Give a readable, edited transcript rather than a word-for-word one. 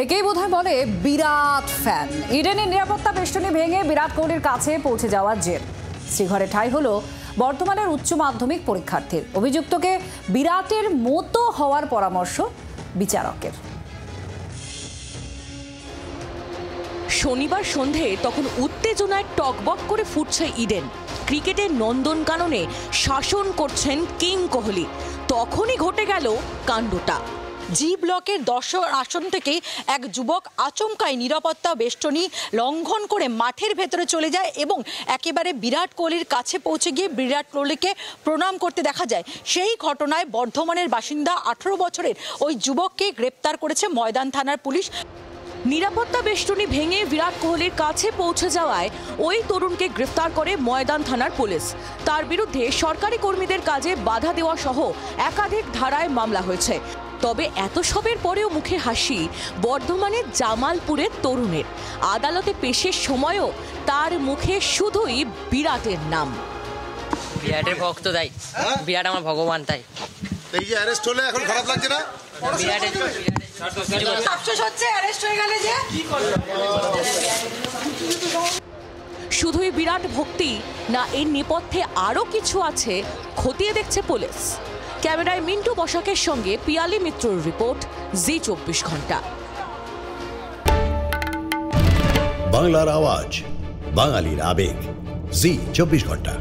একেই বোধহয় বলে বিরাট ফ্যান। ইডেনের নিরাপত্তা বেষ্টনী ভেঙে বিরাট কোহলির কাছে পৌঁছে যাওয়ার জের। শ্রীঘরে ঠাঁই হলো বর্তমানের উচ্চ মাধ্যমিক পরীক্ষার্থীর। অভিযুক্তকে বিরাটের মতো হওয়ার পরামর্শ বিচারকের। শনিবার সন্ধে তখন উত্তেজনায় টকবক করে ফুটছে ইডেন। ক্রিকেটের নন্দনকাননে শাসন করছেন কিং কোহলি। তখনই ঘটে গেল কাণ্ডটা। জি ব্লকের 10 আসন থেকে এক যুবক আচমকাই নিরাপত্তা বেষ্টনী লঙ্ঘন করে মাঠের ভেতরে চলে যায় এবং একেবারে বিরাট কোহলির কাছে পৌঁছে গিয়ে বিরাট কোহলিকে প্রণাম করতে দেখা যায়। সেই ঘটনায় বর্ধমানের বাসিন্দা 18 বছরের ওই যুবককে গ্রেপ্তার করেছে ময়দান থানার পুলিশ। নিরাপত্তা বেষ্টনী ভেঙে বিরাট কোহলির কাছে পৌঁছে যাওয়ায় ওই তরুণকে গ্রেফতার করে ময়দান থানার পুলিশ। তার বিরুদ্ধে সরকারি কর্মীদের কাজে বাধা দেওয়া সহ একাধিক ধারায় মামলা হয়েছে। তবে এত সবের পরেও মুখে হাসি বর্ধমানের জামালপুরের তরুণের। আদালতে পেশের সময়ও তার মুখে শুধুই বিরাটের নাম। বিরাটের ভক্ত তাই, বিরাট আমার ভগবান তাই। এই যে অ্যারেস্ট হলে এখন খারাপ লাগছে না? শুধুই বিরাট ভক্তি না, এর নেপথ্যে আরো কিছু আছে, খতিয়ে দেখছে পুলিশ। ক্যামেরায় মিন্টু বসাকের সঙ্গে পিয়ালি মিত্রর রিপোর্ট, জি 24 ঘন্টা। বাংলার আওয়াজ, বাঙালির আবেগ, জি 24 ঘন্টা।